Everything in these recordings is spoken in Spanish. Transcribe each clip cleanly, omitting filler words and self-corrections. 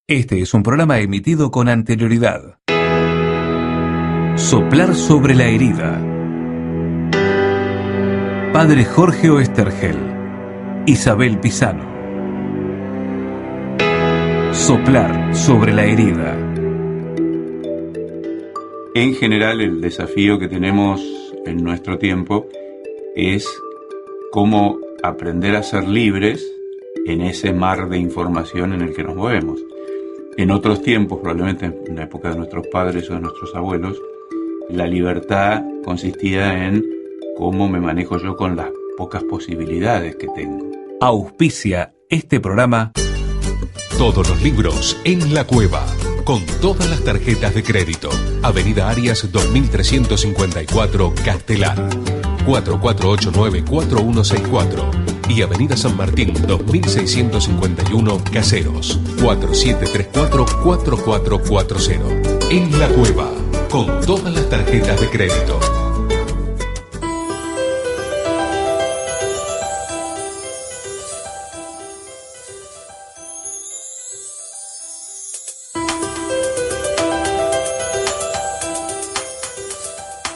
Este es un programa emitido con anterioridad. Soplar sobre la herida. Padre Jorge Oestergel, Isabel Pisano. Soplar sobre la herida. En general, el desafío que tenemos en nuestro tiempo es cómo aprender a ser libres en ese mar de información en el que nos movemos. En otros tiempos, probablemente en la época de nuestros padres o de nuestros abuelos, la libertad consistía en cómo me manejo yo con las pocas posibilidades que tengo. Auspicia este programa. Todos los libros en La Cueva, con todas las tarjetas de crédito. Avenida Arias 2354, Castelar. 4489-4164 y Avenida San Martín 2651, Caseros. 4734-4440. En La Cueva, con todas las tarjetas de crédito.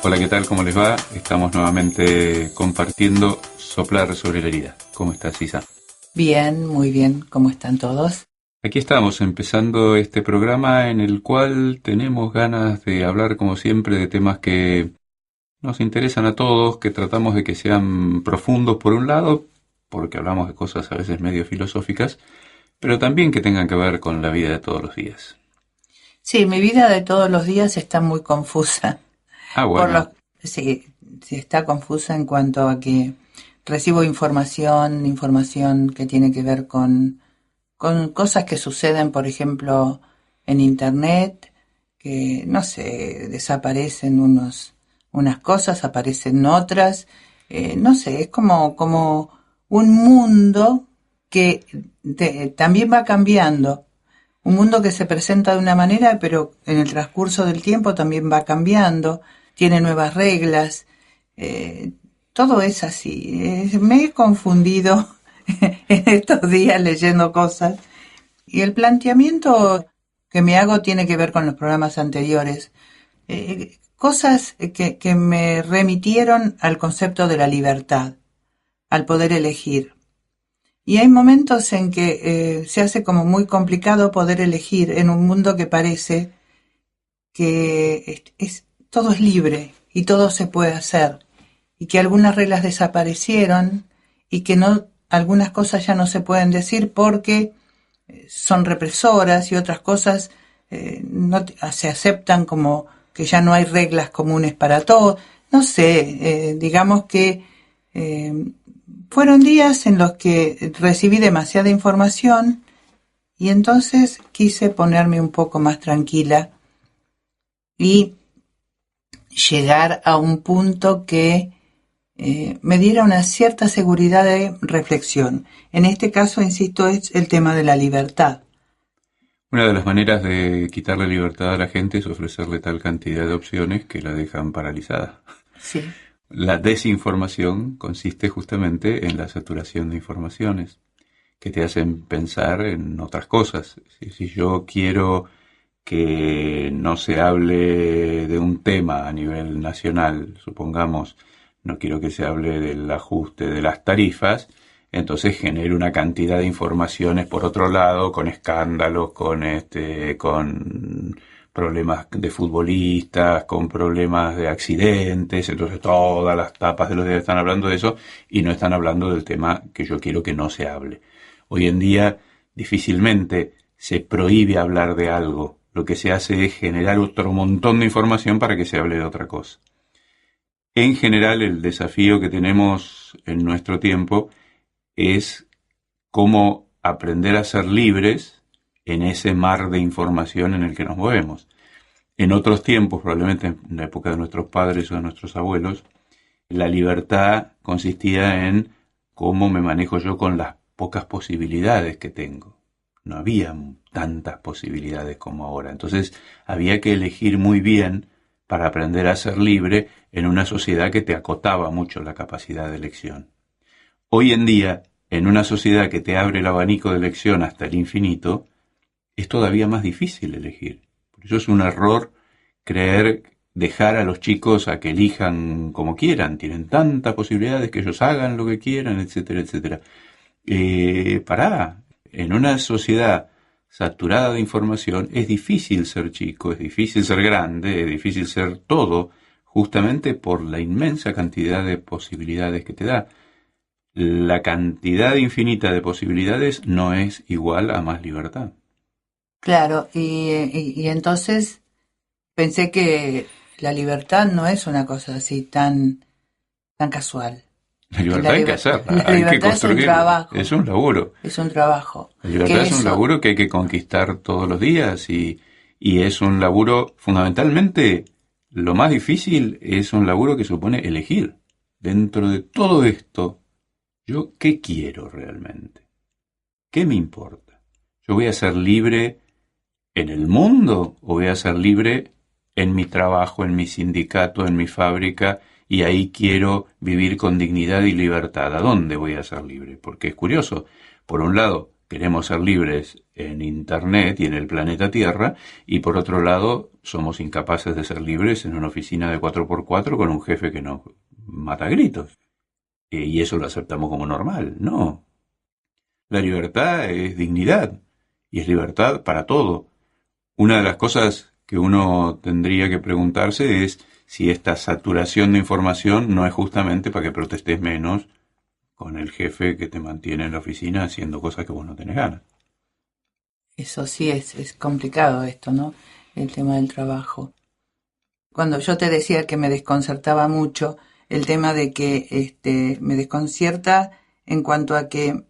Hola, ¿qué tal? ¿Cómo les va? Estamos nuevamente compartiendo Soplar sobre la herida. ¿Cómo estás, Isa? Bien, muy bien. ¿Cómo están todos? Aquí estamos empezando este programa en el cual tenemos ganas de hablar, como siempre, de temas que nos interesan a todos, que tratamos de que sean profundos por un lado, porque hablamos de cosas a veces medio filosóficas, pero también que tengan que ver con la vida de todos los días. Sí, mi vida de todos los días está muy confusa. Ah, bueno. Sí, está confusa en cuanto a que recibo información que tiene que ver con cosas que suceden, por ejemplo, en Internet, que, no sé, desaparecen unas cosas, aparecen otras, no sé, es como un mundo que también va cambiando. Un mundo que se presenta de una manera, pero en el transcurso del tiempo también va cambiando, tiene nuevas reglas, todo es así. Me he confundido en estos días leyendo cosas y el planteamiento que me hago tiene que ver con los programas anteriores. Cosas que me remitieron al concepto de la libertad, al poder elegir. Y hay momentos en que se hace como muy complicado poder elegir en un mundo que parece que todo es libre y todo se puede hacer, y que algunas reglas desaparecieron y que algunas cosas ya no se pueden decir porque son represoras y otras cosas no se aceptan como que ya no hay reglas comunes para todo. No sé, digamos que fueron días en los que recibí demasiada información y entonces quise ponerme un poco más tranquila y llegar a un punto que me diera una cierta seguridad de reflexión. En este caso, insisto, es el tema de la libertad. Una de las maneras de quitarle libertad a la gente es ofrecerle tal cantidad de opciones que la dejan paralizada. Sí. La desinformación consiste justamente en la saturación de informaciones que te hacen pensar en otras cosas. Si yo quiero que no se hable de un tema a nivel nacional, supongamos, no quiero que se hable del ajuste de las tarifas, entonces genero una cantidad de informaciones por otro lado, con escándalos, con problemas de futbolistas, con problemas de accidentes, entonces todas las tapas de los días están hablando de eso y no están hablando del tema que yo quiero que no se hable. Hoy en día difícilmente se prohíbe hablar de algo, lo que se hace es generar otro montón de información para que se hable de otra cosa. En general, el desafío que tenemos en nuestro tiempo es cómo aprender a ser libres en ese mar de información en el que nos movemos. En otros tiempos, probablemente en la época de nuestros padres o de nuestros abuelos, la libertad consistía en cómo me manejo yo con las pocas posibilidades que tengo. No había tantas posibilidades como ahora. Entonces había que elegir muy bien para aprender a ser libre en una sociedad que te acotaba mucho la capacidad de elección. Hoy en día, en una sociedad que te abre el abanico de elección hasta el infinito, es todavía más difícil elegir. Por eso es un error dejar a los chicos a que elijan como quieran. Tienen tantas posibilidades que ellos hagan lo que quieran, etcétera, etcétera. En una sociedad saturada de información es difícil ser chico, es difícil ser grande, es difícil ser todo, justamente por la inmensa cantidad de posibilidades que te da. La cantidad infinita de posibilidades no es igual a más libertad. Claro, y entonces pensé que la libertad no es una cosa así tan casual. La libertad hay que hacerla, la hay que libertad es un construirla. trabajo. Es un laburo. Es un trabajo. La libertad es un laburo que hay que conquistar todos los días y es un laburo, fundamentalmente, lo más difícil es un laburo que supone elegir. Dentro de todo esto, ¿yo qué quiero realmente? ¿Qué me importa? ¿Yo voy a ser libre en el mundo o voy a ser libre en mi trabajo, en mi sindicato, en mi fábrica, y ahí quiero vivir con dignidad y libertad? ¿A dónde voy a ser libre? Porque es curioso, por un lado queremos ser libres en Internet y en el planeta Tierra, y por otro lado somos incapaces de ser libres en una oficina de 4x4 con un jefe que nos mata a gritos. Y eso lo aceptamos como normal. No. La libertad es dignidad, y es libertad para todo. Una de las cosas que uno tendría que preguntarse es si esta saturación de información no es justamente para que protestes menos con el jefe que te mantiene en la oficina haciendo cosas que vos no tenés ganas. Eso sí es complicado esto, ¿no? El tema del trabajo. Cuando yo te decía que me desconcertaba mucho, el tema de que me desconcierta en cuanto a que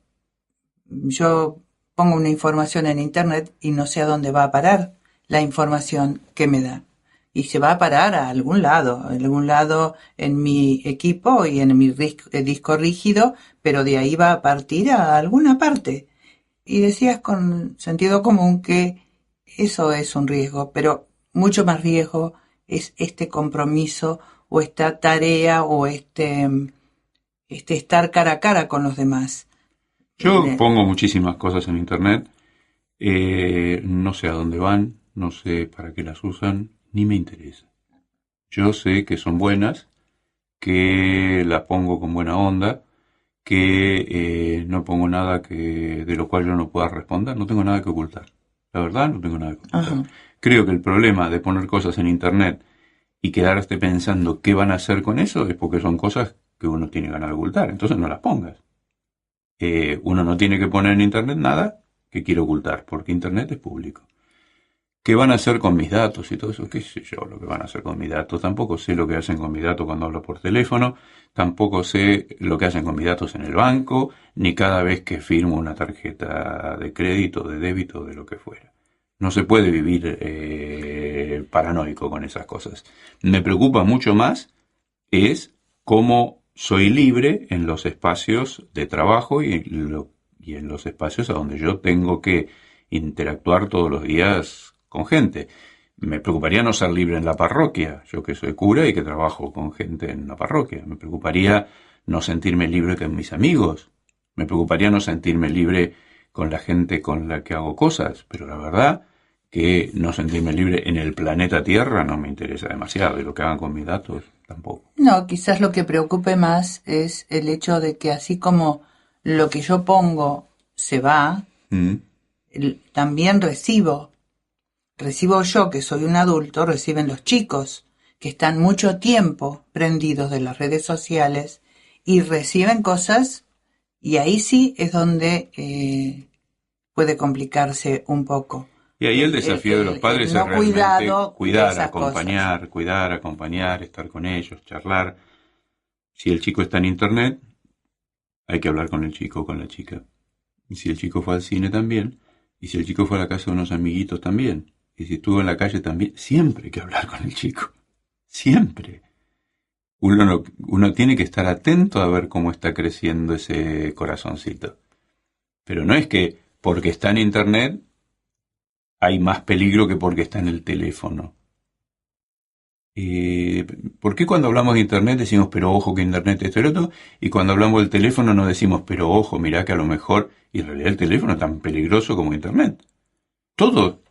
yo pongo una información en Internet y no sé a dónde va a parar la información que me da. Y se va a parar a algún lado en mi equipo y en mi disco rígido, pero de ahí va a partir a alguna parte. Y decías con sentido común que eso es un riesgo, pero mucho más riesgo es este compromiso o esta tarea o este estar cara a cara con los demás. Yo pongo muchísimas cosas en Internet, no sé a dónde van, no sé para qué las usan, ni me interesa. Yo sé que son buenas, que las pongo con buena onda, que no pongo nada de lo cual yo no pueda responder, no tengo nada que ocultar. La verdad, no tengo nada que ocultar. Ajá. Creo que el problema de poner cosas en Internet y quedarte pensando qué van a hacer con eso es porque son cosas que uno tiene ganas de ocultar, entonces no las pongas. Uno no tiene que poner en Internet nada que quiere ocultar, porque Internet es público. ¿Qué van a hacer con mis datos y todo eso? ¿Qué sé yo lo que van a hacer con mis datos? Tampoco sé lo que hacen con mis datos cuando hablo por teléfono, tampoco sé lo que hacen con mis datos en el banco, ni cada vez que firmo una tarjeta de crédito, de débito, de lo que fuera. No se puede vivir paranoico con esas cosas. Me preocupa mucho más es cómo soy libre en los espacios de trabajo y en los espacios a donde yo tengo que interactuar todos los días con gente. Me preocuparía no ser libre en la parroquia, yo que soy cura y que trabajo con gente en la parroquia. Me preocuparía no sentirme libre con mis amigos. Me preocuparía no sentirme libre con la gente con la que hago cosas. Pero la verdad que no sentirme libre en el planeta Tierra no me interesa demasiado, y lo que hagan con mis datos tampoco. No, quizás lo que preocupe más es el hecho de que así como lo que yo pongo se va, también recibo yo, que soy un adulto, reciben los chicos, que están mucho tiempo prendidos de las redes sociales y reciben cosas, y ahí sí es donde puede complicarse un poco. Y ahí el desafío de los padres no es realmente cuidar, acompañar, estar con ellos, charlar. Si el chico está en Internet, hay que hablar con el chico o con la chica. Y si el chico fue al cine también, y si el chico fue a la casa de unos amiguitos también, y si estuvo en la calle también, siempre hay que hablar con el chico. Siempre. Uno tiene que estar atento a ver cómo está creciendo ese corazoncito. Pero no es que porque está en Internet hay más peligro que porque está en el teléfono. ¿Por qué cuando hablamos de Internet decimos, pero ojo que Internet esto y lo otro? Y cuando hablamos del teléfono no decimos, pero ojo, mirá que a lo mejor, y en realidad el teléfono es tan peligroso como Internet. todo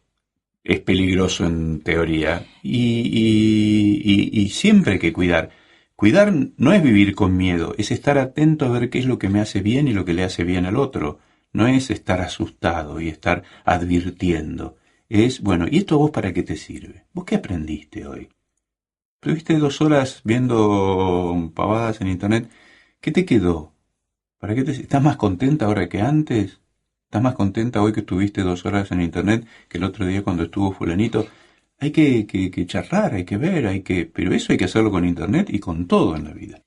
es peligroso en teoría y siempre hay que cuidar. Cuidar no es vivir con miedo, es estar atento a ver qué es lo que me hace bien y lo que le hace bien al otro. No es estar asustado y estar advirtiendo. Es, bueno, ¿y esto vos para qué te sirve? ¿Vos qué aprendiste hoy? ¿Estuviste 2 horas viendo pavadas en internet? ¿Qué te quedó? ¿Para qué estás más contenta ahora que antes? ¿Estás más contenta hoy que estuviste 2 horas en internet que el otro día cuando estuvo fulanito? Hay que charlar, hay que ver, pero eso hay que hacerlo con internet y con todo en la vida.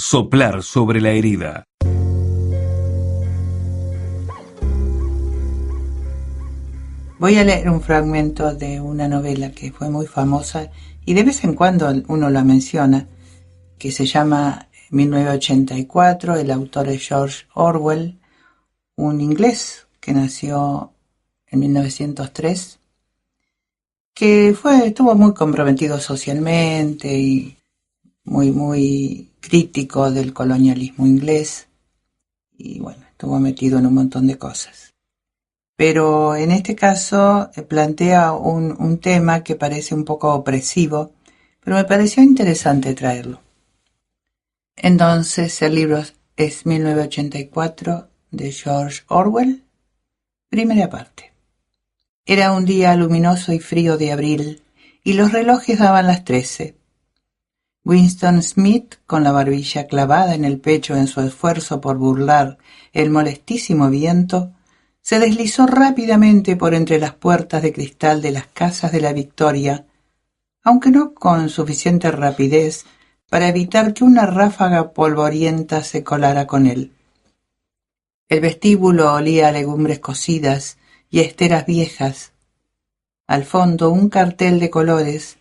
Soplar sobre la herida. Voy a leer un fragmento de una novela que fue muy famosa y de vez en cuando uno la menciona, que se llama 1984, el autor es George Orwell, un inglés que nació en 1903, que estuvo muy comprometido socialmente y muy crítico del colonialismo inglés, y bueno, estuvo metido en un montón de cosas. Pero en este caso plantea un tema que parece un poco opresivo, pero me pareció interesante traerlo. Entonces el libro es 1984 de George Orwell, primera parte. Era un día luminoso y frío de abril, y los relojes daban las 13. Winston Smith, con la barbilla clavada en el pecho en su esfuerzo por burlar el molestísimo viento, se deslizó rápidamente por entre las puertas de cristal de las casas de la Victoria, aunque no con suficiente rapidez para evitar que una ráfaga polvorienta se colara con él. El vestíbulo olía a legumbres cocidas y a esteras viejas. Al fondo, un cartel de colores,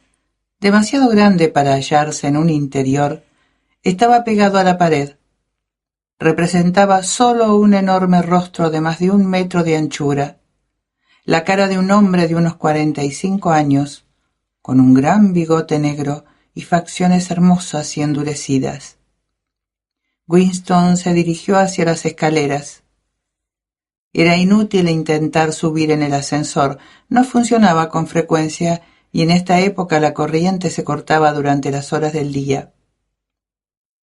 demasiado grande para hallarse en un interior, estaba pegado a la pared. Representaba solo un enorme rostro de más de 1 metro de anchura, la cara de un hombre de unos 45 años, con un gran bigote negro y facciones hermosas y endurecidas. Winston se dirigió hacia las escaleras. Era inútil intentar subir en el ascensor, no funcionaba con frecuencia y en esta época la corriente se cortaba durante las horas del día.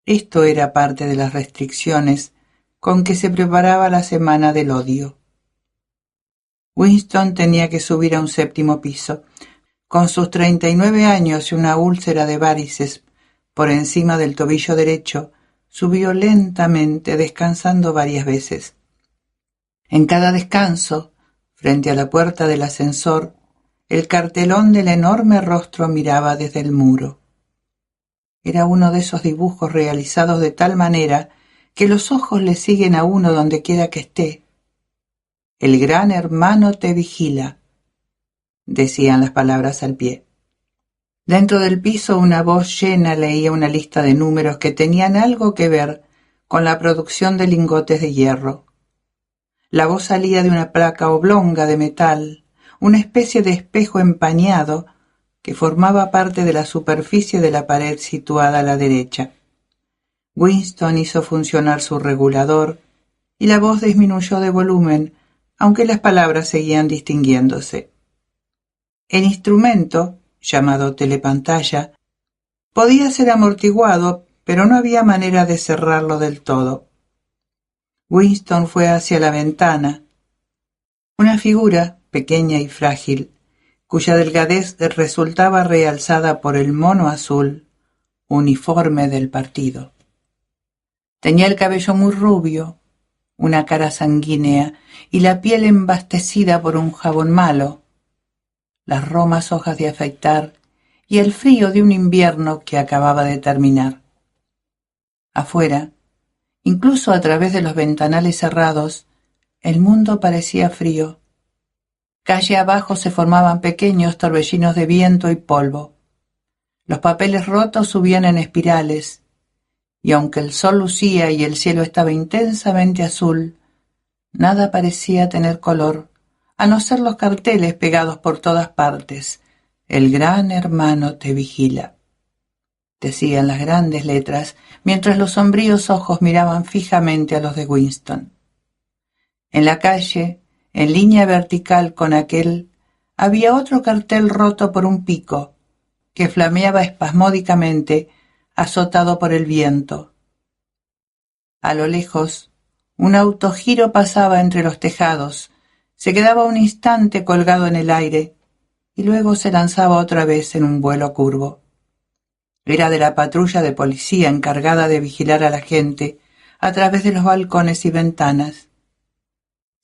Esto era parte de las restricciones con que se preparaba la semana del odio. Winston tenía que subir a un 7º piso. Con sus 39 años y una úlcera de varices por encima del tobillo derecho, subió lentamente, descansando varias veces. En cada descanso, frente a la puerta del ascensor, el cartelón del enorme rostro miraba desde el muro. Era uno de esos dibujos realizados de tal manera que los ojos le siguen a uno donde quiera que esté. El gran hermano te vigila, decían las palabras al pie. Dentro del piso una voz llena leía una lista de números que tenían algo que ver con la producción de lingotes de hierro. La voz salía de una placa oblonga de metal, una especie de espejo empañado que formaba parte de la superficie de la pared situada a la derecha. Winston hizo funcionar su regulador y la voz disminuyó de volumen, aunque las palabras seguían distinguiéndose. El instrumento, llamado telepantalla, podía ser amortiguado, pero no había manera de cerrarlo del todo. Winston fue hacia la ventana. Una figura, pequeña y frágil, cuya delgadez resultaba realzada por el mono azul, uniforme del partido. Tenía el cabello muy rubio, una cara sanguínea y la piel embastecida por un jabón malo, las romas hojas de afeitar y el frío de un invierno que acababa de terminar. Afuera, incluso a través de los ventanales cerrados, el mundo parecía frío. Calle abajo se formaban pequeños torbellinos de viento y polvo. Los papeles rotos subían en espirales, y aunque el sol lucía y el cielo estaba intensamente azul, nada parecía tener color, a no ser los carteles pegados por todas partes. El gran hermano te vigila, decían las grandes letras, mientras los sombríos ojos miraban fijamente a los de Winston. En la calle, en línea vertical con aquel, había otro cartel roto por un pico, que flameaba espasmódicamente, azotado por el viento. A lo lejos, un autogiro pasaba entre los tejados, se quedaba un instante colgado en el aire, y luego se lanzaba otra vez en un vuelo curvo. Era de la patrulla de policía encargada de vigilar a la gente a través de los balcones y ventanas.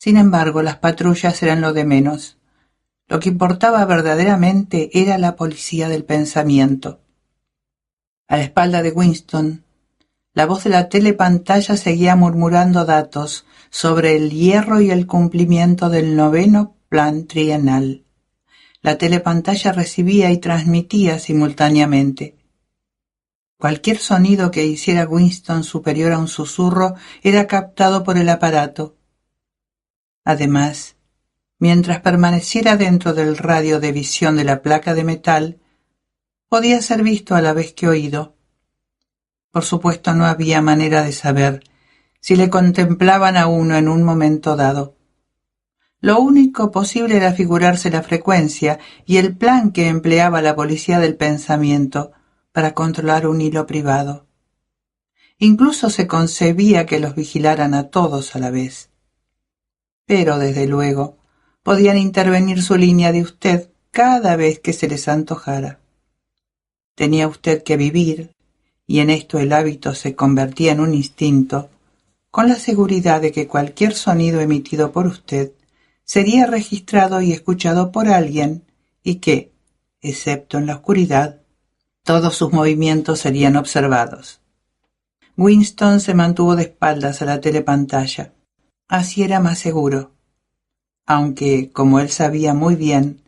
Sin embargo, las patrullas eran lo de menos. Lo que importaba verdaderamente era la policía del pensamiento. A la espalda de Winston, La voz de la telepantalla seguía murmurando datos sobre el hierro y el cumplimiento del 9º plan trienal. La telepantalla recibía y transmitía simultáneamente. Cualquier sonido que hiciera Winston superior a un susurro era captado por el aparato. Además, mientras permaneciera dentro del radio de visión de la placa de metal, podía ser visto a la vez que oído. Por supuesto, no había manera de saber si le contemplaban a uno en un momento dado. Lo único posible era figurarse la frecuencia y el plan que empleaba la policía del pensamiento para controlar un hilo privado. Incluso se concebía que los vigilaran a todos a la vez. Pero, desde luego, podían intervenir su línea de usted cada vez que se les antojara. Tenía usted que vivir, y en esto el hábito se convertía en un instinto, con la seguridad de que cualquier sonido emitido por usted sería registrado y escuchado por alguien y que, excepto en la oscuridad, todos sus movimientos serían observados. Winston se mantuvo de espaldas a la telepantalla. Así era más seguro, aunque, como él sabía muy bien,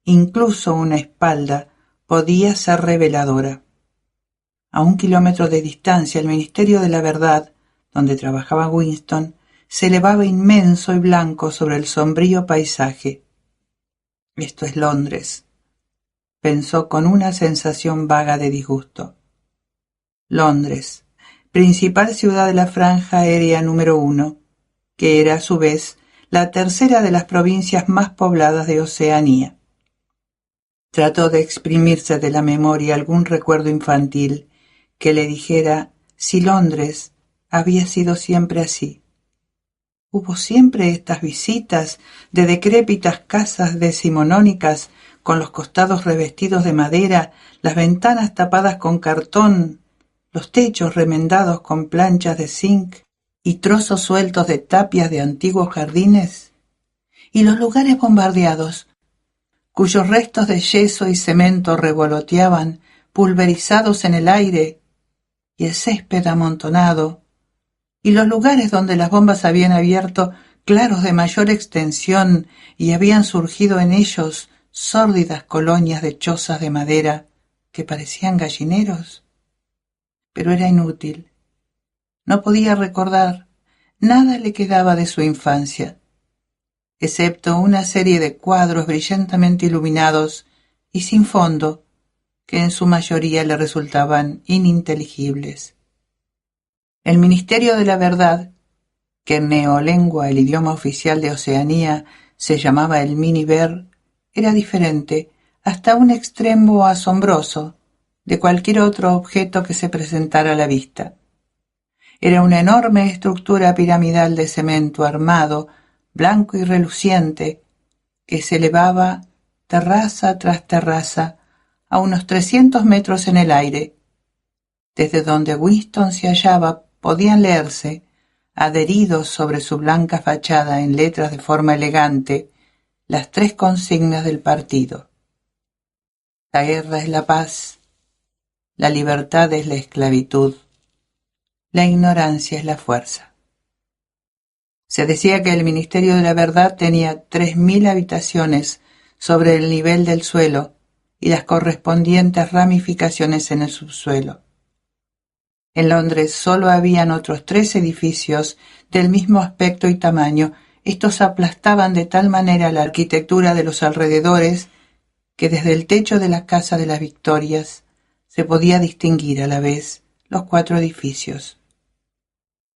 incluso una espalda podía ser reveladora. A 1 kilómetro de distancia, el Ministerio de la Verdad, donde trabajaba Winston, se elevaba inmenso y blanco sobre el sombrío paisaje. «Esto es Londres», pensó con una sensación vaga de disgusto. Londres, principal ciudad de la franja aérea número 1, que era a su vez la tercera de las provincias más pobladas de Oceanía. Trató de exprimirse de la memoria algún recuerdo infantil que le dijera si Londres había sido siempre así. Hubo siempre estas visitas de decrépitas casas decimonónicas con los costados revestidos de madera, las ventanas tapadas con cartón, los techos remendados con planchas de zinc y trozos sueltos de tapias de antiguos jardines, y los lugares bombardeados, cuyos restos de yeso y cemento revoloteaban, pulverizados en el aire, y el césped amontonado, y los lugares donde las bombas habían abierto claros de mayor extensión y habían surgido en ellos sórdidas colonias de chozas de madera que parecían gallineros. Pero era inútil. No podía recordar, nada le quedaba de su infancia, excepto una serie de cuadros brillantemente iluminados y sin fondo, que en su mayoría le resultaban ininteligibles. El Ministerio de la Verdad, que en neolengua, el idioma oficial de Oceanía, se llamaba el Miniver, era diferente, hasta un extremo asombroso, de cualquier otro objeto que se presentara a la vista. Era una enorme estructura piramidal de cemento armado, blanco y reluciente, que se elevaba terraza tras terraza a unos 300 metros en el aire. Desde donde Winston se hallaba podían leerse, adheridos sobre su blanca fachada en letras de forma elegante, las 3 consignas del partido. La guerra es la paz, la libertad es la esclavitud, la ignorancia es la fuerza. Se decía que el Ministerio de la Verdad tenía 3.000 habitaciones sobre el nivel del suelo y las correspondientes ramificaciones en el subsuelo. En Londres solo habían otros 3 edificios del mismo aspecto y tamaño. Estos aplastaban de tal manera la arquitectura de los alrededores que desde el techo de la Casa de las Victorias se podía distinguir a la vez los 4 edificios.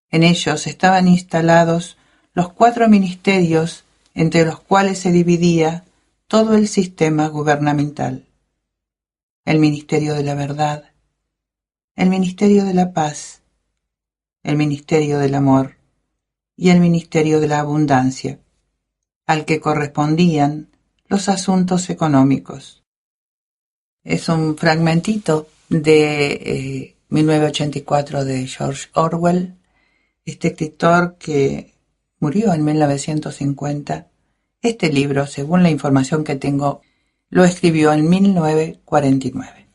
En ellos estaban instalados los 4 ministerios entre los cuales se dividía todo el sistema gubernamental. El Ministerio de la Verdad, el Ministerio de la Paz, el Ministerio del Amor y el Ministerio de la Abundancia, al que correspondían los asuntos económicos. Es un fragmentito de 1984 de George Orwell, este escritor que murió en 1950. Este libro, según la información que tengo, lo escribió en 1949.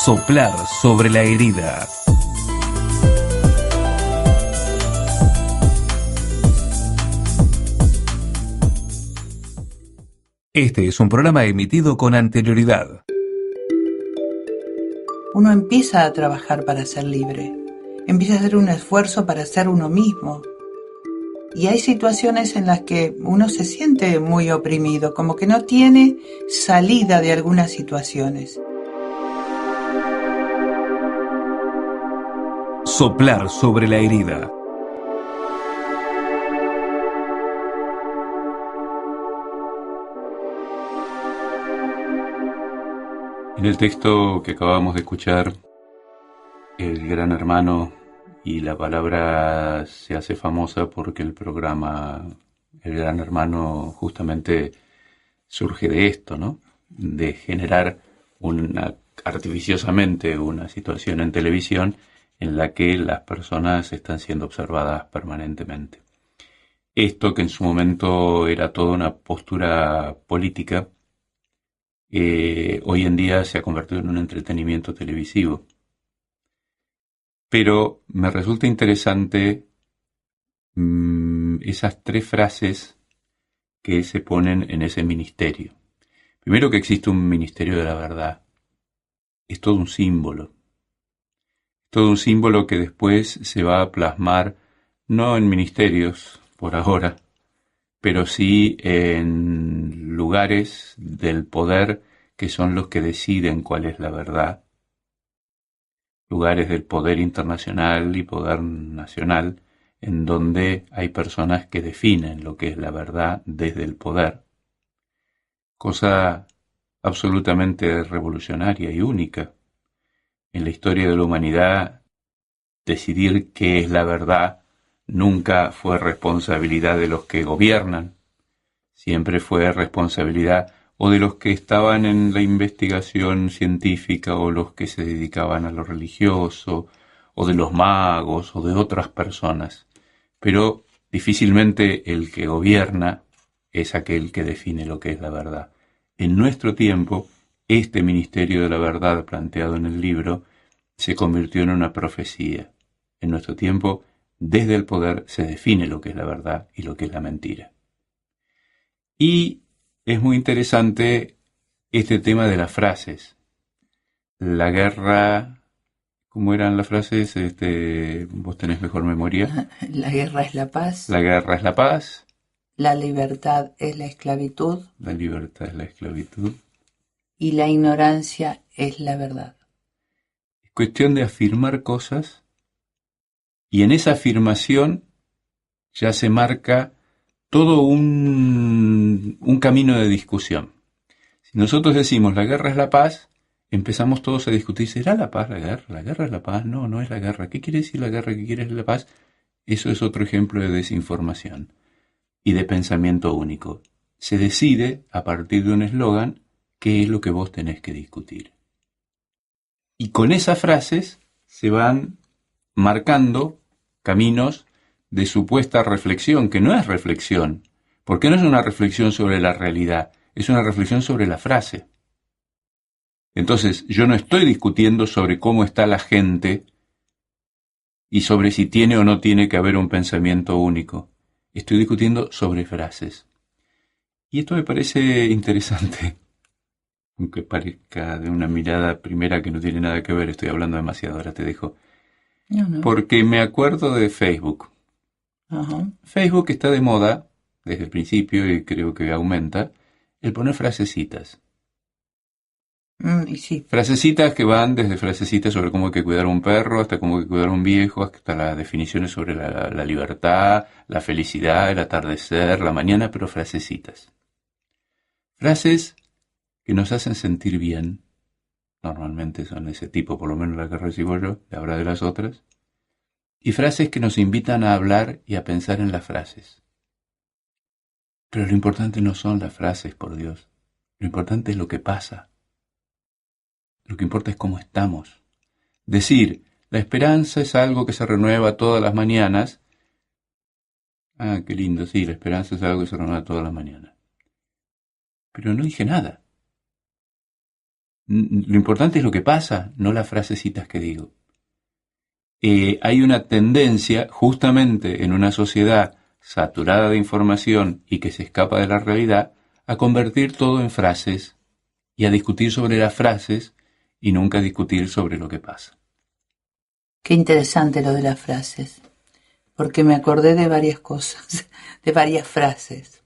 Soplar sobre la herida. Este es un programa emitido con anterioridad. Uno empieza a trabajar para ser libre, empieza a hacer un esfuerzo para ser uno mismo. Y hay situaciones en las que uno se siente muy oprimido, como que no tiene salida de algunas situaciones. Soplar sobre la herida. En el texto que acabamos de escuchar, el Gran Hermano, y la palabra se hace famosa porque el programa El Gran Hermano justamente surge de esto, ¿no? De generar artificiosamente una situación en televisión en la que las personas están siendo observadas permanentemente. Esto, que en su momento era toda una postura política, hoy en día se ha convertido en un entretenimiento televisivo. Pero me resulta interesante esas tres frases que se ponen en ese ministerio. Primero, que existe un ministerio de la verdad. Es todo un símbolo. Todo un símbolo que después se va a plasmar no en ministerios, por ahora, pero sí en lugares del poder que son los que deciden cuál es la verdad. Lugares del poder internacional y poder nacional, en donde hay personas que definen lo que es la verdad desde el poder. Cosa absolutamente revolucionaria y única. En la historia de la humanidad, decidir qué es la verdad nunca fue responsabilidad de los que gobiernan, siempre fue responsabilidad o de los que estaban en la investigación científica, o los que se dedicaban a lo religioso, o de los magos, o de otras personas. Pero difícilmente el que gobierna es aquel que define lo que es la verdad. En nuestro tiempo, este ministerio de la verdad planteado en el libro se convirtió en una profecía. En nuestro tiempo, desde el poder se define lo que es la verdad y lo que es la mentira. Y es muy interesante este tema de las frases. La guerra, ¿cómo eran las frases? Vos tenés mejor memoria. La guerra es la paz. La guerra es la paz. La libertad es la esclavitud. La libertad es la esclavitud. Y la ignorancia es la verdad. Es cuestión de afirmar cosas, y en esa afirmación ya se marca todo un camino de discusión. Si nosotros decimos la guerra es la paz, empezamos todos a discutir, ¿será la paz la guerra? ¿La guerra es la paz? No, no es la guerra. ¿Qué quiere decir la guerra? ¿Qué quiere decir la paz? Eso es otro ejemplo de desinformación y de pensamiento único. Se decide a partir de un eslogan qué es lo que vos tenés que discutir. Y con esas frases se van marcando caminos de supuesta reflexión, que no es reflexión, porque no es una reflexión sobre la realidad, es una reflexión sobre la frase. Entonces, yo no estoy discutiendo sobre cómo está la gente y sobre si tiene o no tiene que haber un pensamiento único. Estoy discutiendo sobre frases. Y esto me parece interesante, aunque parezca de una mirada primera que no tiene nada que ver. Estoy hablando demasiado, ahora te dejo. No. Porque me acuerdo de Facebook. Ajá. Facebook está de moda desde el principio, y creo que aumenta, el poner frasecitas. Y sí. Frasecitas que van desde frasecitas sobre cómo hay que cuidar a un perro, hasta cómo hay que cuidar a un viejo, hasta las definiciones sobre la libertad, la felicidad, el atardecer, la mañana, pero frasecitas. Frases que nos hacen sentir bien. Normalmente son ese tipo, por lo menos las que recibo yo, y habrá de las otras. Y frases que nos invitan a hablar y a pensar en las frases. Pero lo importante no son las frases, por Dios. Lo importante es lo que pasa. Lo que importa es cómo estamos. Decir, la esperanza es algo que se renueva todas las mañanas. Ah, qué lindo, sí, la esperanza es algo que se renueva todas las mañanas. Pero no dije nada. Lo importante es lo que pasa, no las frasecitas que digo. Hay una tendencia, justamente en una sociedad saturada de información y que se escapa de la realidad, a convertir todo en frases y a discutir sobre las frases y nunca discutir sobre lo que pasa. Qué interesante lo de las frases, porque me acordé de varias cosas, de varias frases.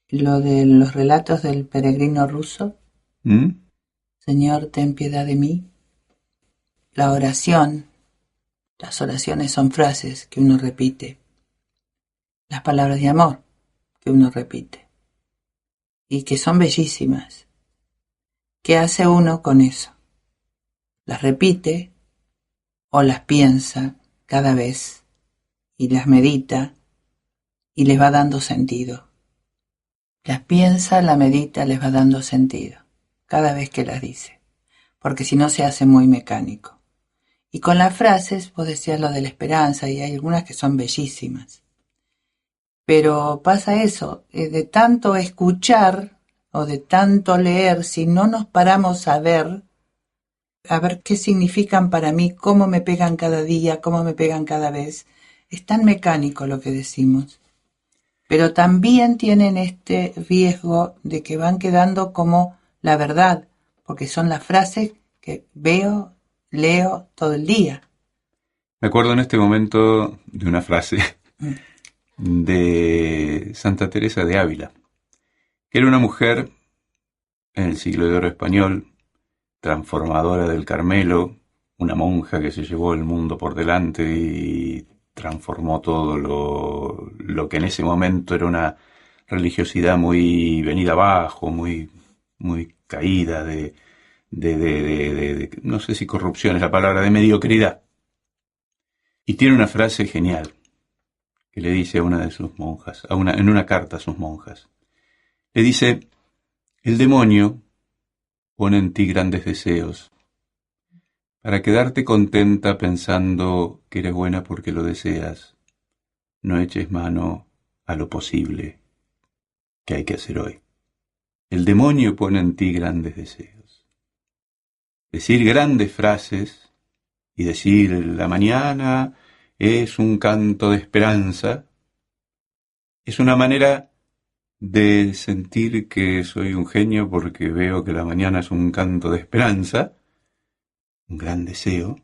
Lo de los relatos del peregrino ruso. Señor, ten piedad de mí. La oración. Las oraciones son frases que uno repite. Las palabras de amor que uno repite. Y que son bellísimas. ¿Qué hace uno con eso? Las repite o las piensa cada vez y las medita y les va dando sentido. Las piensa, las medita, les va dando sentido cada vez que las dice, porque si no se hace muy mecánico. Y con las frases, vos decías lo de la esperanza, y hay algunas que son bellísimas. Pero pasa eso, de tanto escuchar o de tanto leer, si no nos paramos a ver qué significan para mí, cómo me pegan cada día, cómo me pegan cada vez, es tan mecánico lo que decimos. Pero también tienen este riesgo de que van quedando como la verdad, porque son las frases que veo, leo todo el día. Me acuerdo en este momento de una frase de Santa Teresa de Ávila, que era una mujer en el siglo de oro español, transformadora del Carmelo, una monja que se llevó el mundo por delante y transformó todo lo que en ese momento era una religiosidad muy venida abajo, muy caída de no sé si corrupción es la palabra, de mediocridad. Y tiene una frase genial que le dice a una de sus monjas, en una carta a sus monjas. Le dice: el demonio pone en ti grandes deseos para quedarte contenta pensando que eres buena porque lo deseas. No eches mano a lo posible que hay que hacer hoy. El demonio pone en ti grandes deseos. Decir grandes frases y decir la mañana es un canto de esperanza es una manera de sentir que soy un genio porque veo que la mañana es un canto de esperanza, un gran deseo,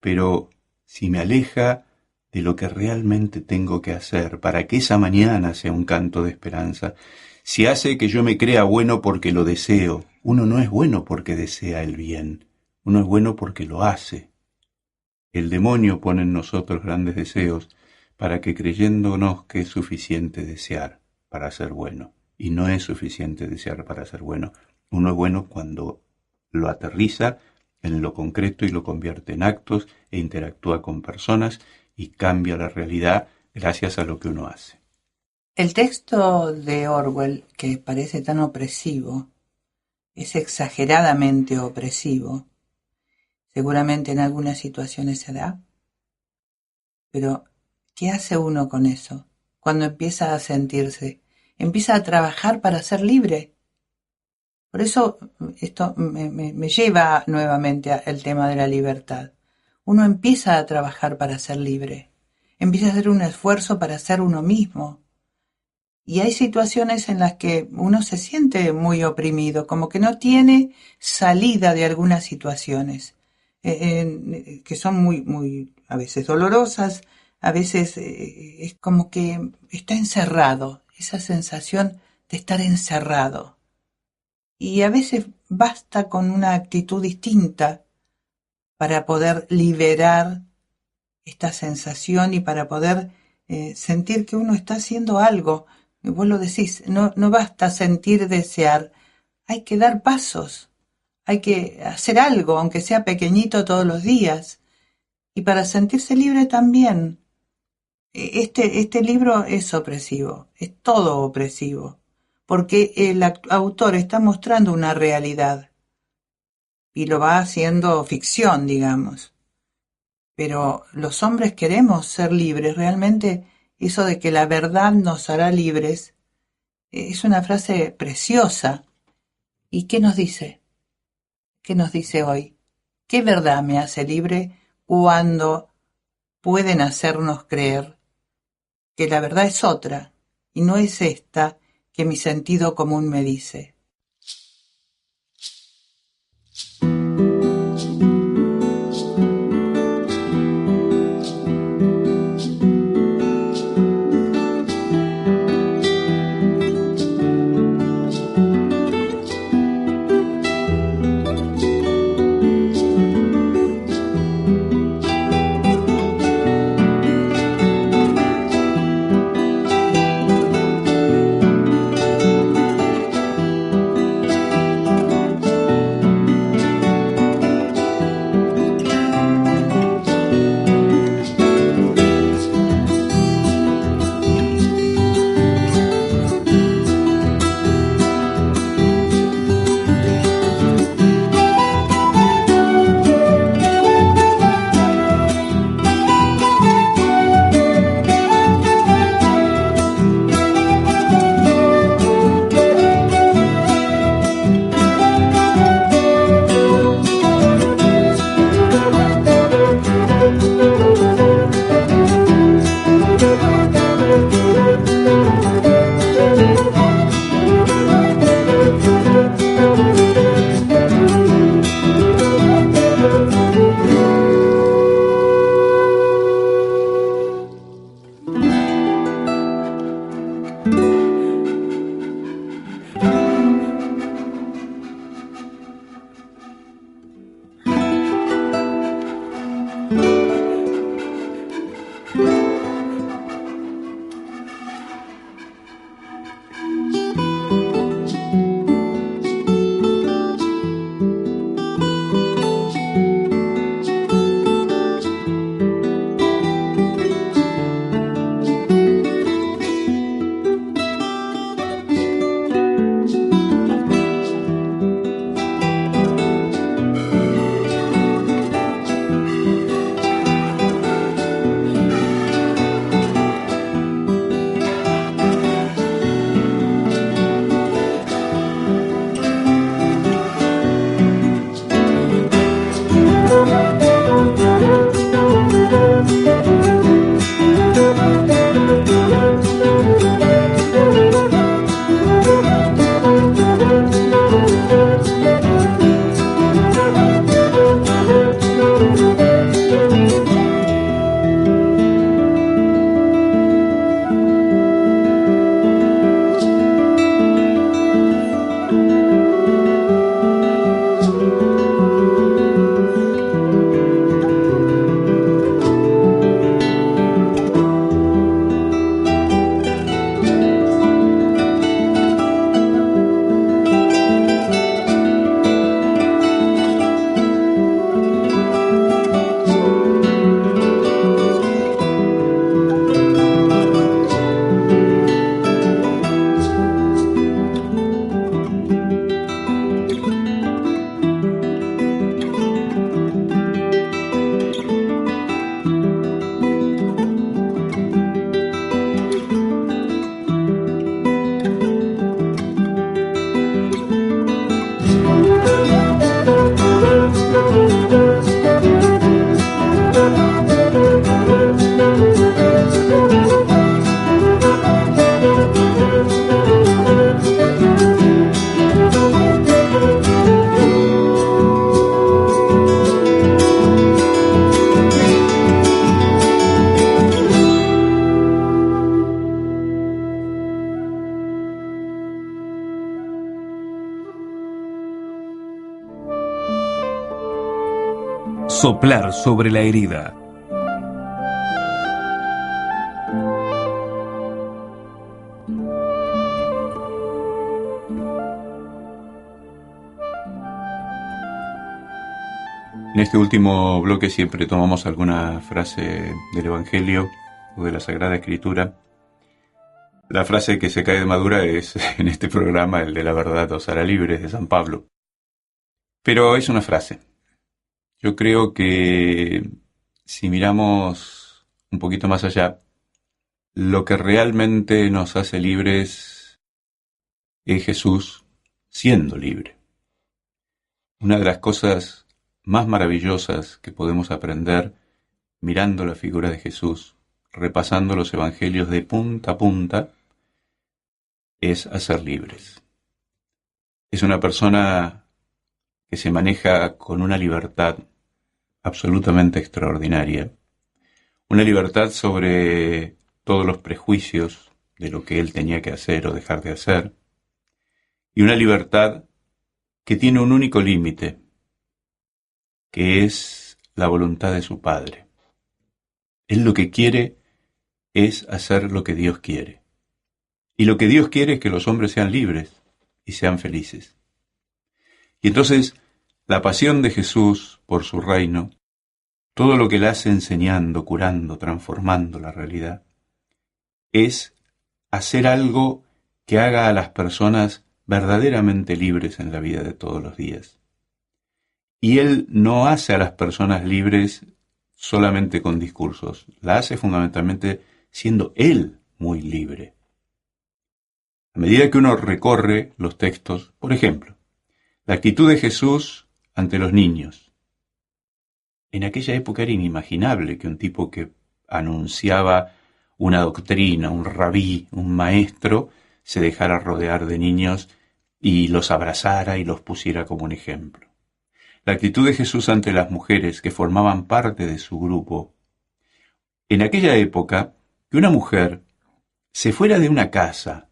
pero si me aleja de lo que realmente tengo que hacer para que esa mañana sea un canto de esperanza, si hace que yo me crea bueno porque lo deseo, uno no es bueno porque desea el bien, uno es bueno porque lo hace. El demonio pone en nosotros grandes deseos para que creyéndonos que es suficiente desear para ser bueno, y no es suficiente desear para ser bueno. Uno es bueno cuando lo aterriza en lo concreto y lo convierte en actos e interactúa con personas y cambia la realidad gracias a lo que uno hace. El texto de Orwell, que parece tan opresivo, es exageradamente opresivo. Seguramente en algunas situaciones se da. Pero, ¿qué hace uno con eso? Cuando empieza a sentirse, empieza a trabajar para ser libre. Por eso esto me lleva nuevamente al tema de la libertad. Uno empieza a trabajar para ser libre. Empieza a hacer un esfuerzo para ser uno mismo. Y hay situaciones en las que uno se siente muy oprimido, como que no tiene salida de algunas situaciones, que son muy a veces dolorosas, a veces es como que está encerrado, esa sensación de estar encerrado. Y a veces basta con una actitud distinta para poder liberar esta sensación y para poder sentir que uno está haciendo algo. Vos lo decís, no basta sentir, desear, hay que dar pasos, hay que hacer algo, aunque sea pequeñito todos los días. Y para sentirse libre también. Este libro es opresivo, es todo opresivo, porque el autor está mostrando una realidad y lo va haciendo ficción, digamos. Pero los hombres queremos ser libres, realmente eso de que la verdad nos hará libres es una frase preciosa. ¿Y qué nos dice? ¿Qué nos dice hoy? ¿Qué verdad me hace libre cuando pueden hacernos creer que la verdad es otra y no es esta que mi sentido común me dice? Soplar sobre la herida. En este último bloque siempre tomamos alguna frase del Evangelio o de la Sagrada Escritura. La frase que se cae de madura es, en este programa, el de la verdad os hará libres, de San Pablo. Pero es una frase. Yo creo que si miramos un poquito más allá, lo que realmente nos hace libres es Jesús siendo libre. Una de las cosas más maravillosas que podemos aprender mirando la figura de Jesús, repasando los evangelios de punta a punta, es a ser libres. Es una persona que se maneja con una libertad absolutamente extraordinaria, una libertad sobre todos los prejuicios de lo que él tenía que hacer o dejar de hacer, y una libertad que tiene un único límite, que es la voluntad de su Padre. Él lo que quiere es hacer lo que Dios quiere. Y lo que Dios quiere es que los hombres sean libres y sean felices. Y entonces, la pasión de Jesús por su reino, todo lo que Él hace enseñando, curando, transformando la realidad, es hacer algo que haga a las personas verdaderamente libres en la vida de todos los días. Y Él no hace a las personas libres solamente con discursos, la hace fundamentalmente siendo Él muy libre. A medida que uno recorre los textos, por ejemplo, la actitud de Jesús ante los niños. En aquella época era inimaginable que un tipo que anunciaba una doctrina, un rabí, un maestro, se dejara rodear de niños y los abrazara y los pusiera como un ejemplo. La actitud de Jesús ante las mujeres que formaban parte de su grupo. En aquella época, que una mujer se fuera de una casa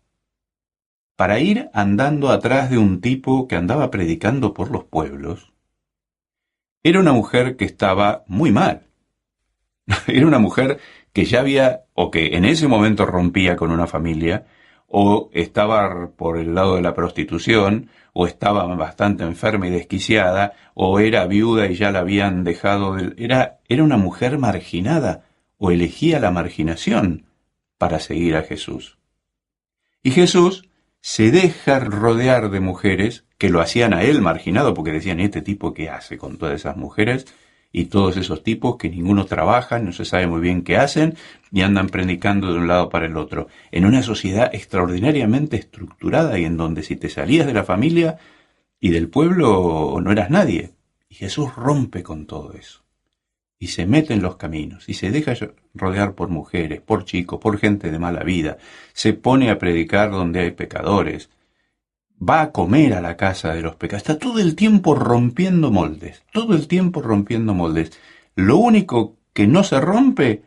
para ir andando atrás de un tipo que andaba predicando por los pueblos, era una mujer que estaba muy mal. Era una mujer que ya había, o que en ese momento rompía con una familia, o estaba por el lado de la prostitución, o estaba bastante enferma y desquiciada, o era viuda y ya la habían dejado. Era una mujer marginada, o elegía la marginación para seguir a Jesús. Y Jesús se deja rodear de mujeres que lo hacían a él marginado, porque decían, ¿este tipo qué hace con todas esas mujeres? Y todos esos tipos que ninguno trabaja, no se sabe muy bien qué hacen, y andan predicando de un lado para el otro, en una sociedad extraordinariamente estructurada y en donde si te salías de la familia y del pueblo no eras nadie. Y Jesús rompe con todo eso, y se mete en los caminos, y se deja rodear por mujeres, por chicos, por gente de mala vida, se pone a predicar donde hay pecadores, va a comer a la casa de los pecadores, está todo el tiempo rompiendo moldes, todo el tiempo rompiendo moldes. Lo único que no se rompe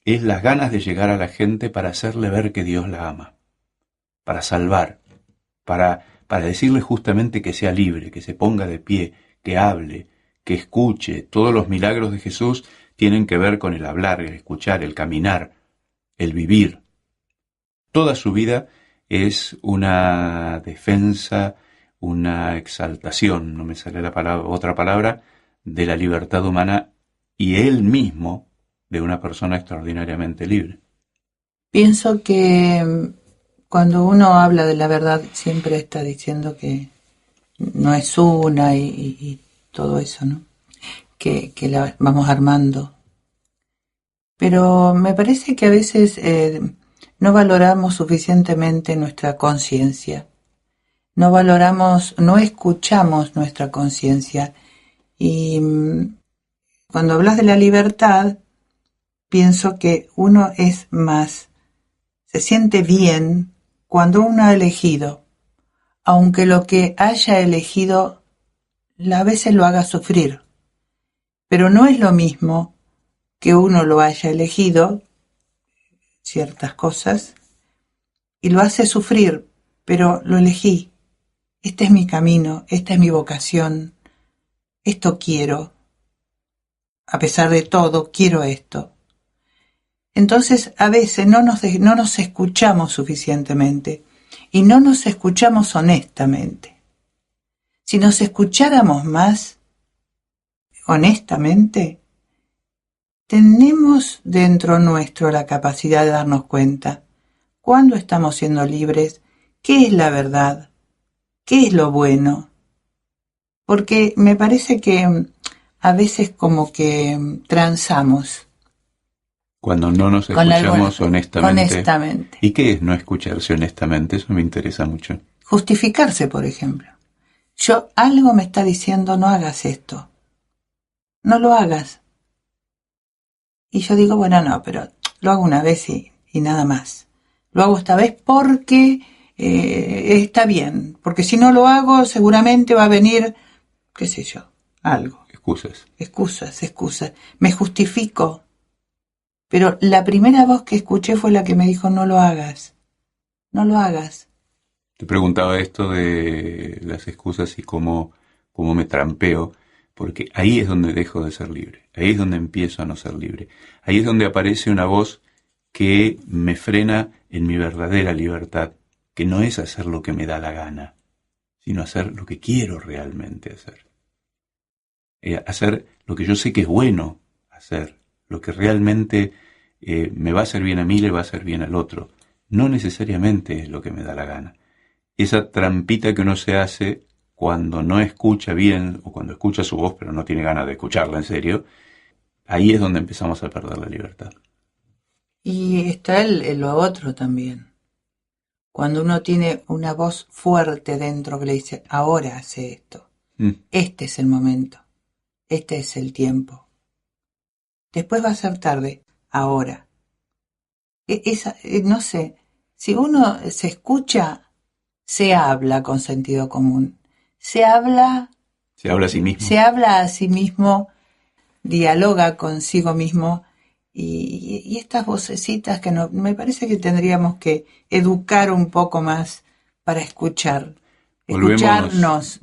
es las ganas de llegar a la gente para hacerle ver que Dios la ama, para salvar, para decirle justamente que sea libre, que se ponga de pie, que hable, que escuche. Todos los milagros de Jesús tienen que ver con el hablar, el escuchar, el caminar, el vivir. Toda su vida es una defensa, una exaltación, no me sale otra palabra, de la libertad humana y él mismo de una persona extraordinariamente libre. Pienso que cuando uno habla de la verdad siempre está diciendo que no es una y todo eso, ¿no? Que la vamos armando. Pero me parece que a veces no valoramos suficientemente nuestra conciencia, no escuchamos nuestra conciencia. Y cuando hablas de la libertad, pienso que uno se siente bien cuando uno ha elegido, aunque lo que haya elegido a veces lo haga sufrir. Pero no es lo mismo que uno lo haya elegido, ciertas cosas, y lo hace sufrir, pero lo elegí. Este es mi camino, esta es mi vocación, esto quiero. A pesar de todo, quiero esto. Entonces, a veces no nos escuchamos suficientemente y no nos escuchamos honestamente. Si nos escucháramos más honestamente, tenemos dentro nuestro la capacidad de darnos cuenta cuándo estamos siendo libres, qué es la verdad, qué es lo bueno. Porque me parece que a veces como que transamos. Cuando no nos escuchamos honestamente. ¿Y qué es no escucharse honestamente? Eso me interesa mucho. Justificarse, por ejemplo. algo me está diciendo, no hagas esto. No lo hagas. Y yo digo, bueno, no, pero lo hago una vez y nada más. Lo hago esta vez porque está bien. Porque si no lo hago, seguramente va a venir, qué sé yo, algo. Excusas. Me justifico. Pero la primera voz que escuché fue la que me dijo, no lo hagas. No lo hagas. Te preguntaba esto de las excusas y cómo me trampeo, porque ahí es donde dejo de ser libre. Ahí es donde empiezo a no ser libre. Ahí es donde aparece una voz que me frena en mi verdadera libertad, que no es hacer lo que me da la gana, sino hacer lo que quiero realmente hacer. Hacer lo que yo sé que es bueno hacer, lo que realmente me va a hacer bien a mí, le va a hacer bien al otro. No necesariamente es lo que me da la gana. Esa trampita que uno se hace cuando no escucha bien o cuando escucha su voz pero no tiene ganas de escucharla en serio, ahí es donde empezamos a perder la libertad. Y está lo otro también. Cuando uno tiene una voz fuerte dentro que le dice, ahora hace esto. Este es el momento. Este es el tiempo. Después va a ser tarde. Ahora. No sé. Si uno se escucha, se habla con sentido común. Se habla a sí mismo. Se habla a sí mismo, dialoga consigo mismo. Y estas vocecitas que no, me parece que tendríamos que educar un poco más para escucharnos.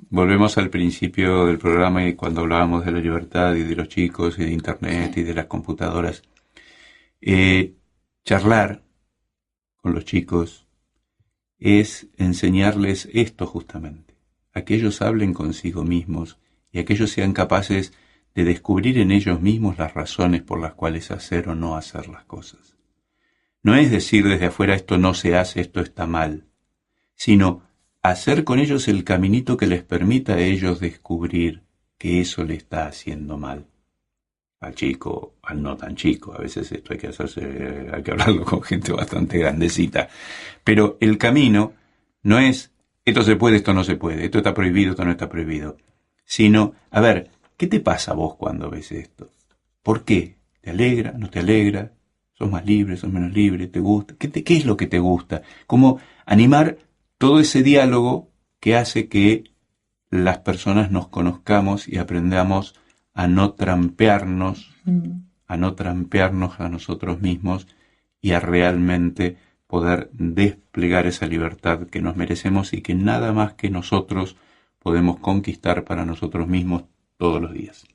Volvemos al principio del programa y cuando hablábamos de la libertad y de los chicos y de internet y de las computadoras. Charlar con los chicos es enseñarles esto justamente, a que ellos hablen consigo mismos y a que ellos sean capaces de descubrir en ellos mismos las razones por las cuales hacer o no hacer las cosas. No es decir desde afuera esto no se hace, esto está mal, sino hacer con ellos el caminito que les permita a ellos descubrir que eso le está haciendo mal. Al chico, al no tan chico, a veces esto hay que hablarlo con gente bastante grandecita. Pero el camino no es esto se puede, esto no se puede, esto está prohibido, esto no está prohibido, sino, a ver, ¿qué te pasa a vos cuando ves esto? ¿Por qué? ¿Te alegra? ¿No te alegra? ¿Sos más libre? ¿Sos menos libre? ¿Te gusta? ¿Qué es lo que te gusta? Como animar todo ese diálogo que hace que las personas nos conozcamos y aprendamos a no trampearnos, a nosotros mismos y a realmente poder desplegar esa libertad que nos merecemos y que nada más que nosotros podemos conquistar para nosotros mismos todos los días.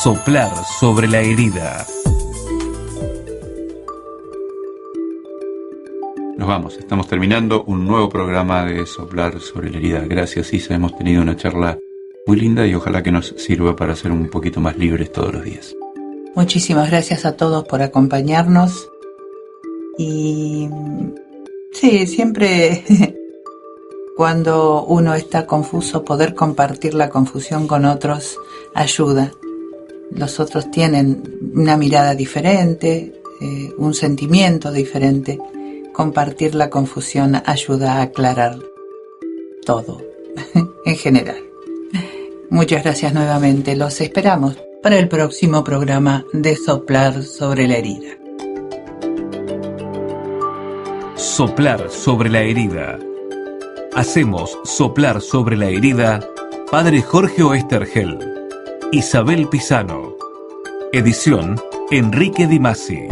Soplar sobre la herida. Nos vamos, estamos terminando un nuevo programa de Soplar sobre la herida. Gracias, Isa, hemos tenido una charla muy linda y ojalá que nos sirva para ser un poquito más libres todos los días. Muchísimas gracias a todos por acompañarnos y sí, siempre cuando uno está confuso, poder compartir la confusión con otros ayuda. Los otros tienen una mirada diferente, un sentimiento diferente. Compartir la confusión ayuda a aclarar todo, en general. Muchas gracias nuevamente. Los esperamos para el próximo programa de Soplar sobre la herida. Soplar sobre la herida. Hacemos soplar sobre la herida Padre Jorge Oesterhel, Isabel Pisano. Edición Enrique Di Masi.